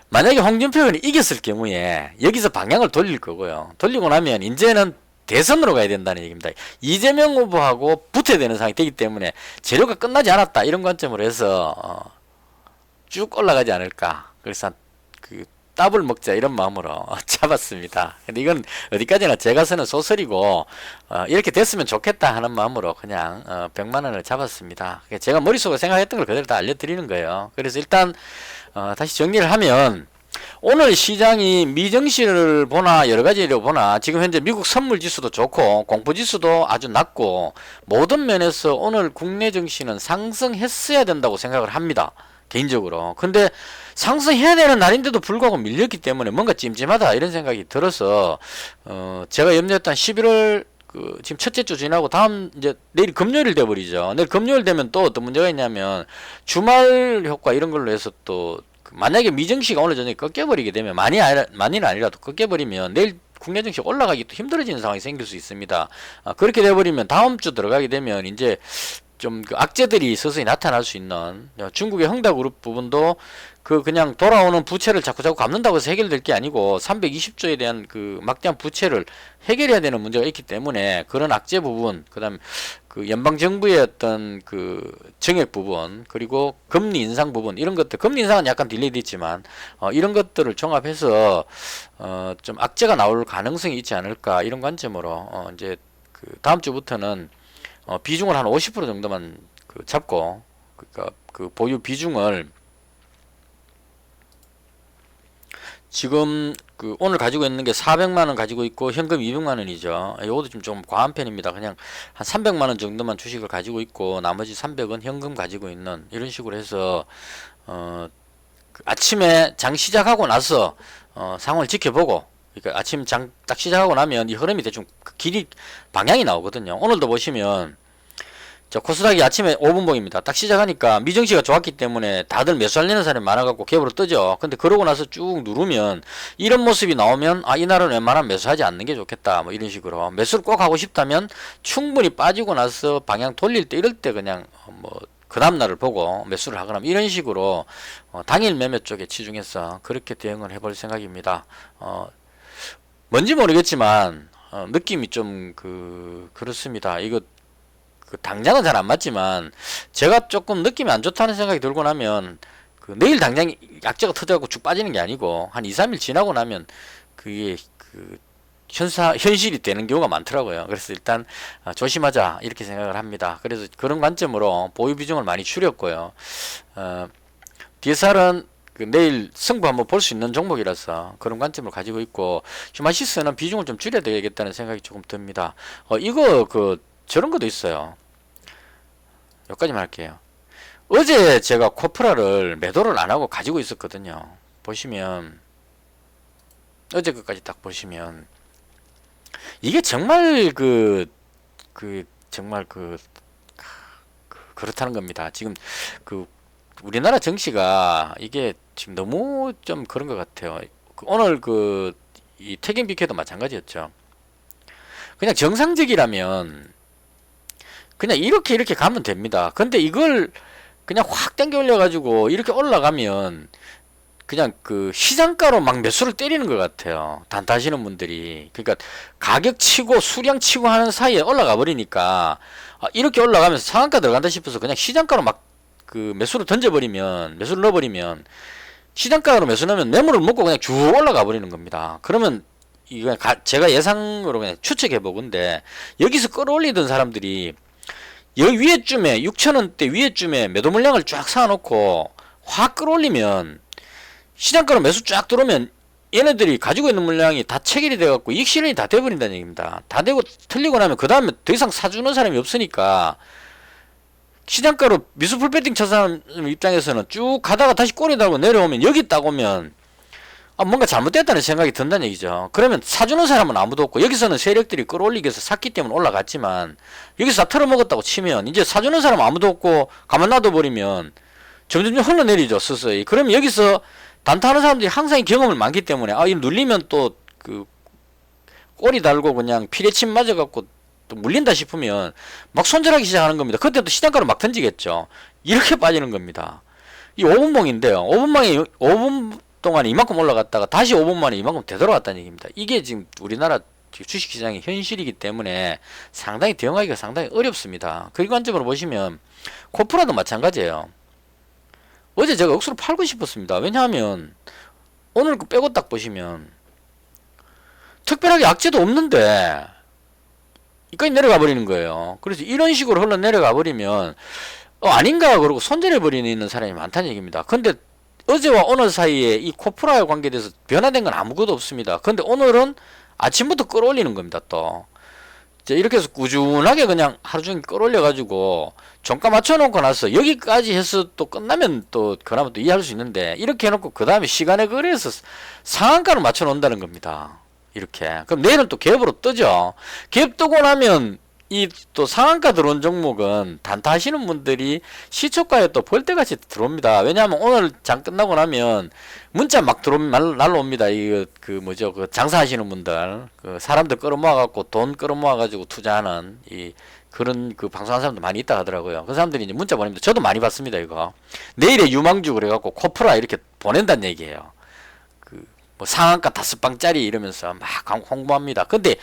만약에 홍준표 의원이 이겼을 경우에 여기서 방향을 돌릴 거고요. 돌리고 나면 이제는 대선으로 가야 된다는 얘기입니다. 이재명 후보하고 붙어야 되는 상황이 되기 때문에 재료가 끝나지 않았다, 이런 관점으로 해서 쭉 올라가지 않을까. 그래서 더블 먹자, 이런 마음으로 잡았습니다. 근데 이건 어디까지나 제가 쓰는 소설이고, 이렇게 됐으면 좋겠다 하는 마음으로 그냥 100만 원을 잡았습니다. 제가 머릿속에 생각했던 걸 그대로 다 알려드리는 거예요. 그래서 일단 다시 정리를 하면, 오늘 시장이 미정시를 보나 여러 가지를 보나 지금 현재 미국 선물 지수도 좋고 공포 지수도 아주 낮고, 모든 면에서 오늘 국내 증시는 상승했어야 된다고 생각을 합니다, 개인적으로. 근데 상승해야 되는 날인데도 불구하고 밀렸기 때문에 뭔가 찜찜하다, 이런 생각이 들어서 제가 염려했던 11월 지금 첫째 주 지나고 다음 이제 내일 금요일 돼버리죠. 내일 금요일 되면 또 어떤 문제가 있냐면 주말 효과 이런 걸로 해서 또 만약에 미증시가 오늘 저녁에 꺾여버리게 되면 많이는 아니라도 꺾여버리면 내일 국내 증시 올라가기 또 힘들어지는 상황이 생길 수 있습니다. 그렇게 돼버리면 다음 주 들어가게 되면 이제 좀 그 악재들이 서서히 나타날 수 있는 중국의 흥다그룹 부분도 그냥 돌아오는 부채를 자꾸 갚는다고 해서 해결될 게 아니고 320조에 대한 그 막대한 부채를 해결해야 되는 문제가 있기 때문에 그런 악재 부분, 그다음 그 연방 정부의 어떤 그 정액 부분, 그리고 금리 인상 부분, 이런 것들, 금리 인상은 약간 딜레이드 있지만 이런 것들을 종합해서 좀 악재가 나올 가능성이 있지 않을까, 이런 관점으로 이제 그 다음 주부터는 비중을 한 50% 정도만 잡고, 그러니까 그 보유 비중을 지금 오늘 가지고 있는 게 400만원 가지고 있고 현금 200만원이죠. 이것도 좀 과한 편입니다. 그냥 한 300만원 정도만 주식을 가지고 있고 나머지 300은 현금 가지고 있는, 이런 식으로 해서 아침에 장 시작하고 나서 상황을 지켜보고, 그러니까 아침 장 딱 시작하고 나면 이 흐름이 대충 길이 방향이 나오거든요. 오늘도 보시면 코스닥이 아침에 5분봉입니다. 딱 시작하니까 미증시가 좋았기 때문에 다들 매수하려는 사람이 많아갖고 갭으로 뜨죠. 근데 그러고 나서 쭉 누르면 이런 모습이 나오면 이날은 웬만하면 매수하지 않는 게 좋겠다, 뭐 이런 식으로. 매수를 꼭 하고 싶다면 충분히 빠지고 나서 방향 돌릴 때, 이럴 때 그냥 그 다음날을 보고 매수를 하거나 이런 식으로 당일 매매 쪽에 치중해서 그렇게 대응을 해볼 생각입니다. 뭔지 모르겠지만 느낌이 좀 그렇습니다. 이거 당장은 잘 안 맞지만 제가 조금 느낌이 안 좋다는 생각이 들고 나면 내일 당장 약재가 터져갖고 쭉 빠지는 게 아니고 한 2, 3일 지나고 나면 그게 현실이 되는 경우가 많더라고요. 그래서 일단 조심하자, 이렇게 생각을 합니다. 그래서 그런 관점으로 보유 비중을 많이 줄였고요. DSR은 내일 승부 한번 볼 수 있는 종목이라서 그런 관점을 가지고 있고, 휴마시스는 비중을 좀 줄여야 되겠다는 생각이 조금 듭니다. 이거 저런 것도 있어요. 여기까지만 할게요. 어제 제가 코프라를 매도를 안 하고 가지고 있었거든요. 보시면 어제 것까지 딱 보시면 이게 정말 정말 그렇다는 겁니다. 지금 우리나라 정치가 이게 지금 너무 좀 그런 것 같아요. 오늘 이 태경 BK도 마찬가지였죠. 그냥 정상적이라면 그냥 이렇게 가면 됩니다. 근데 이걸 그냥 확 당겨 올려가지고 이렇게 올라가면 그냥 시장가로 막 매수를 때리는 것 같아요. 단타하시는 분들이. 그러니까 가격 치고 수량 치고 하는 사이에 올라가 버리니까 이렇게 올라가면서 상한가 들어간다 싶어서 그냥 시장가로 막 매수를 던져버리면, 매수를 넣어버리면 시장가로 매수 넣으면 매물을 먹고 그냥 쭉 올라가 버리는 겁니다. 그러면 이거 제가 예상으로 그냥 추측해 보건데, 여기서 끌어올리던 사람들이 여기 위에쯤에 6천원대 위에쯤에 매도 물량을 쫙 사놓고 확 끌어올리면 시장가로 매수 쫙 들어오면 얘네들이 가지고 있는 물량이 다 체결이 돼갖고 이익 실현이 다 돼버린다는 얘기입니다. 다 되고 틀리고 나면 그 다음에 더 이상 사주는 사람이 없으니까 시장가로 미수 풀배팅 쳐 사람 입장에서는 쭉 가다가 다시 꼬리 달고 내려오면 여기 딱 오면 뭔가 잘못됐다는 생각이 든다는 얘기죠. 그러면 사주는 사람은 아무도 없고, 여기서는 세력들이 끌어올리기 위해서 샀기 때문에 올라갔지만 여기서 다 털어먹었다고 치면 이제 사주는 사람 아무도 없고 가만 놔둬버리면 점점 흘러내리죠, 서서히. 그러면 여기서 단타하는 사람들이 항상 경험을 많기 때문에 이 눌리면 또 꼬리 달고 그냥 피레침 맞아갖고 또 물린다 싶으면 막 손절하기 시작하는 겁니다. 그때 또 시장가로 막 던지겠죠. 이렇게 빠지는 겁니다. 이 5분봉인데요. 5분 동안에 이만큼 올라갔다가 다시 5분 만에 이만큼 되돌아왔다는 얘기입니다. 이게 지금 우리나라 주식시장의 현실이기 때문에 상당히 대응하기가 상당히 어렵습니다. 그 관점으로 보시면 코프라도 마찬가지예요. 어제 제가 억수로 팔고 싶었습니다. 왜냐하면 오늘 빼고 딱 보시면 특별하게 악재도 없는데 이까지 내려가 버리는 거예요. 그래서 이런 식으로 흘러내려가 버리면 아닌가 그러고 손절해 버리는 사람이 많다는 얘기입니다. 근데 어제와 오늘 사이에 이 코프라와 관계돼서 변화된 건 아무것도 없습니다. 근데 오늘은 아침부터 끌어올리는 겁니다. 또 이렇게 해서 꾸준하게 그냥 하루 종일 끌어올려 가지고 종가 맞춰놓고 나서 여기까지 해서 또 끝나면 또 그나마 또 이해할 수 있는데, 이렇게 해놓고 그 다음에 시간에 거래해서 상한가를 맞춰 놓는다는 겁니다. 이렇게. 그럼 내일은 또 갭으로 뜨죠. 갭 뜨고 나면 이 또 상한가 들어온 종목은 단타 하시는 분들이 시초가에 또 벌떼같이 들어옵니다. 왜냐하면 오늘 장 끝나고 나면 문자 막 날라옵니다. 이거 그 뭐죠, 그 장사하시는 분들, 그 사람들 끌어모아 갖고 돈 끌어모아 가지고 투자하는 이 그런 그 방송하는 사람도 많이 있다 하더라고요. 그 사람들이 이제 문자 보냅니다. 저도 많이 받습니다. 이거 내일의 유망주 그래갖고 코프라 이렇게 보낸다는 얘기예요. 그 뭐 상한가 5방짜리 이러면서 막 홍보합니다. 근데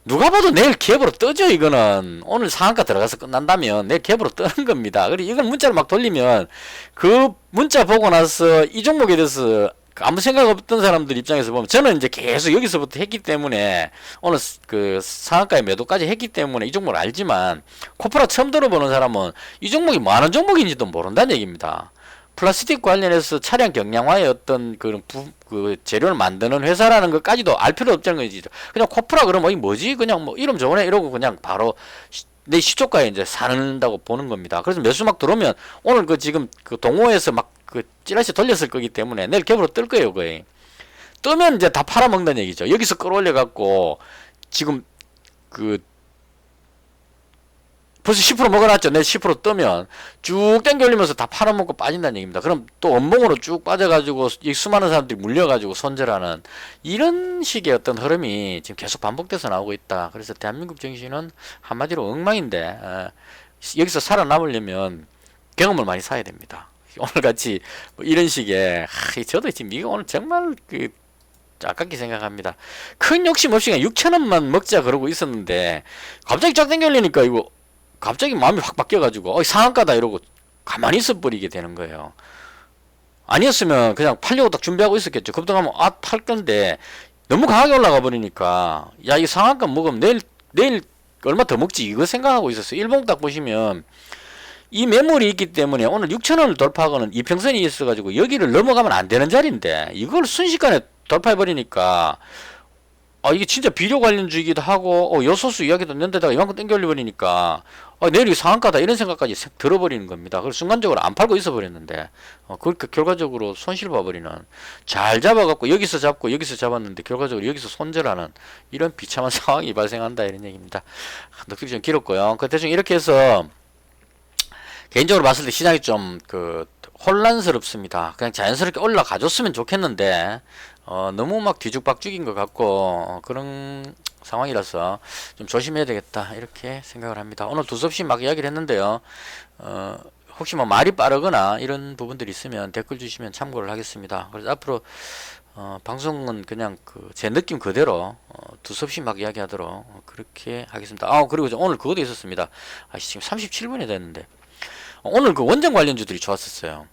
누가 봐도 내일 갭으로 뜨죠. 이거는 오늘 상한가 들어가서 끝난다면 내일 갭으로 뜨는 겁니다. 그리고 이건 문자를 막 돌리면 그 문자 보고 나서 이 종목에 대해서 아무 생각 없던 사람들 입장에서 보면, 저는 이제 계속 여기서부터 했기 때문에 오늘 그 상한가에 매도까지 했기 때문에 이 종목을 알지만, 코프라 처음 들어보는 사람은 이 종목이 뭐 하는 종목인지도 모른다는 얘기입니다. 플라스틱 관련해서 차량 경량화의 어떤 그런 그 재료를 만드는 회사라는 것까지도 알 필요 없다는 거지. 그냥 코프라 그러면 이 뭐지? 그냥 뭐 이름 좋으네 이러고 그냥 바로 내 시초가에 이제 사는다고 보는 겁니다. 그래서 매수 막 들어오면 오늘 그 지금 그 동호회에서 막 그 찌라시 돌렸을 거기 때문에 내일 갭으로 뜰 거예요, 거의. 뜨면 이제 다 팔아먹는다는 얘기죠. 여기서 끌어올려 갖고 지금 그 벌써 10% 먹어놨죠. 내일 10% 뜨면 쭉 땡겨 올리면서 다 팔아먹고 빠진다는 얘기입니다. 그럼 또 원봉으로 쭉 빠져가지고 이 수많은 사람들이 물려가지고 손절하는 이런 식의 어떤 흐름이 지금 계속 반복돼서 나오고 있다. 그래서 대한민국 정신은 한마디로 엉망인데, 여기서 살아남으려면 경험을 많이 사야 됩니다. 오늘같이 뭐 이런 식의 저도 지금 이거 오늘 정말 그 아깝게 생각합니다. 큰 욕심 없이 그냥 6천원만 먹자 그러고 있었는데 갑자기 쫙 땡겨 올리니까 이거 갑자기 마음이 확 바뀌어가지고 상한가다 이러고 가만히 있어 버리게 되는 거예요. 아니었으면 그냥 팔려고 딱 준비하고 있었겠죠. 급등하면 팔 건데 너무 강하게 올라가 버리니까 야, 이 상한가 먹으면 내일 얼마 더 먹지 이거 생각하고 있었어요. 일봉 딱 보시면 이 매물이 있기 때문에 오늘 6천원을 돌파하고는 이평선이 있어가지고 여기를 넘어가면 안 되는 자리인데 이걸 순식간에 돌파해 버리니까 이게 진짜 비료 관련주이기도 하고 요소수 이야기도 있는데다가 이만큼 땡겨 올려버리니까 내일이 상한가다 이런 생각까지 들어버리는 겁니다. 그래서 순간적으로 안 팔고 있어 버렸는데 그렇게 결과적으로 손실 봐버리는, 잘 잡아갖고 여기서 잡고 여기서 잡았는데 결과적으로 여기서 손절하는 이런 비참한 상황이 발생한다 이런 얘기입니다. 넉넉히 좀 길었고요. 그 대충 이렇게 해서 개인적으로 봤을 때 시장이 좀 혼란스럽습니다. 그냥 자연스럽게 올라가줬으면 좋겠는데 너무 막 뒤죽박죽인 것 같고 그런 상황이라서 좀 조심해야 되겠다 이렇게 생각을 합니다. 오늘 두서없이 막 이야기를 했는데요. 혹시 뭐 말이 빠르거나 이런 부분들이 있으면 댓글 주시면 참고를 하겠습니다. 그래서 앞으로 방송은 그냥 제 느낌 그대로 두서없이 막 이야기하도록 그렇게 하겠습니다. 그리고 오늘 그것도 있었습니다. 지금 37분이 됐는데 오늘 그 원전 관련주들이 좋았었어요.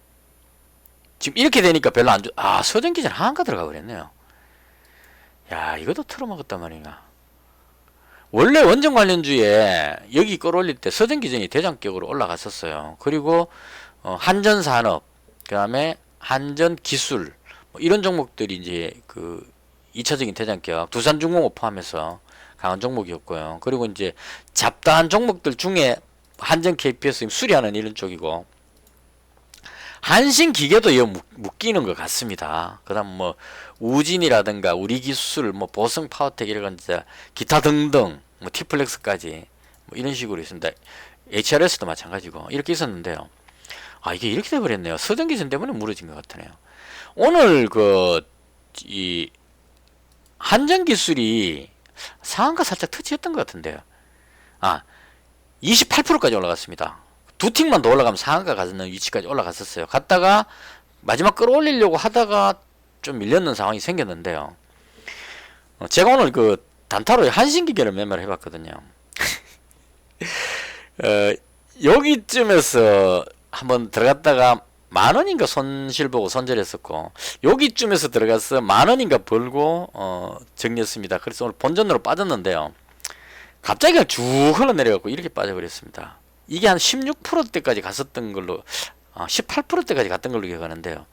지금 이렇게 되니까 별로 안 서전기전 한가 들어가 버렸네요. 야, 이것도 틀어먹었단 말이야. 원래 원전 관련주에 여기 끌어올릴 때 서전기전이 대장격으로 올라갔었어요. 그리고 한전산업, 그 다음에 한전기술 뭐 이런 종목들이 이제 그 2차적인 대장격, 두산중공업 포함해서 강한 종목이었고요. 그리고 이제 잡다한 종목들 중에 한전 KPS 수리하는 이런 쪽이고, 한신기계도 이거 묶이는 것 같습니다. 그 다음 뭐 우진이라든가 우리기술, 뭐 보성파워텍 이런 기타 등등 뭐 티플렉스까지 뭐 이런 식으로 있습니다. HRS도 마찬가지고 이렇게 있었는데요. 이게 이렇게 돼버렸네요. 서전기전 때문에 무너진 것 같으네요. 오늘 이 한전기술이 상한가 살짝 터치했던 것 같은데요. 28%까지 올라갔습니다. 두 틱만 더 올라가면 상한가 가는 위치까지 올라갔었어요. 갔다가 마지막 끌어올리려고 하다가 좀 밀렸는 상황이 생겼는데요. 제가 오늘 단타로 한신기계를 매매를 해봤거든요. 여기쯤에서 한번 들어갔다가 만원인가 손실 보고 손절했었고, 여기쯤에서 들어가서 만원인가 벌고 정리했습니다. 그래서 오늘 본전으로 빠졌는데요. 갑자기 그냥 쭉 흘러내려갖고 이렇게 빠져버렸습니다. 이게 한 16%대까지 갔었던 걸로 18%대까지 갔던 걸로 기억하는데요.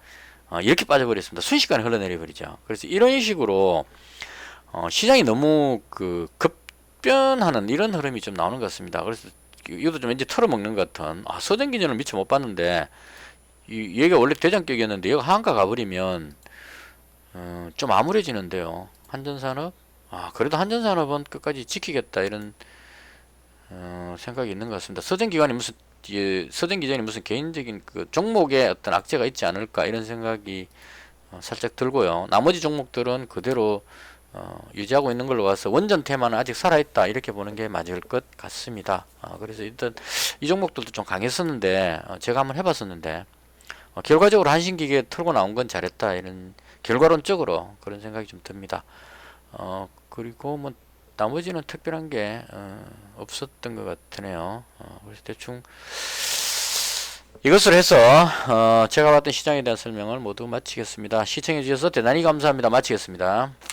이렇게 빠져버렸습니다. 순식간에 흘러내려버리죠. 그래서 이런 식으로 시장이 너무 급변하는 이런 흐름이 좀 나오는 것 같습니다. 그래서 이것도 좀 왠지 털어먹는 것 같은, 서전기전을 미처 못 봤는데 얘가 원래 대장격이었는데 얘가 한가 가버리면 좀 암울해지는데요. 한전산업, 그래도 한전산업은 끝까지 지키겠다 이런 생각이 있는 것 같습니다. 서재 기자님 무슨 개인적인 그 종목에 어떤 악재가 있지 않을까 이런 생각이 살짝 들고요. 나머지 종목들은 그대로 유지하고 있는 걸로 봐서 원전 테마는 아직 살아있다 이렇게 보는 게 맞을 것 같습니다. 그래서 일단 이 종목들도 좀 강했었는데 제가 한번 해봤었는데 결과적으로 한신기계 털고 나온 건 잘했다 이런 결과론적으로 그런 생각이 좀 듭니다. 그리고 뭐 나머지는 특별한 게 없었던 것 같으네요. 그래서 대충 이것을 해서 제가 봤던 시장에 대한 설명을 모두 마치겠습니다. 시청해 주셔서 대단히 감사합니다. 마치겠습니다.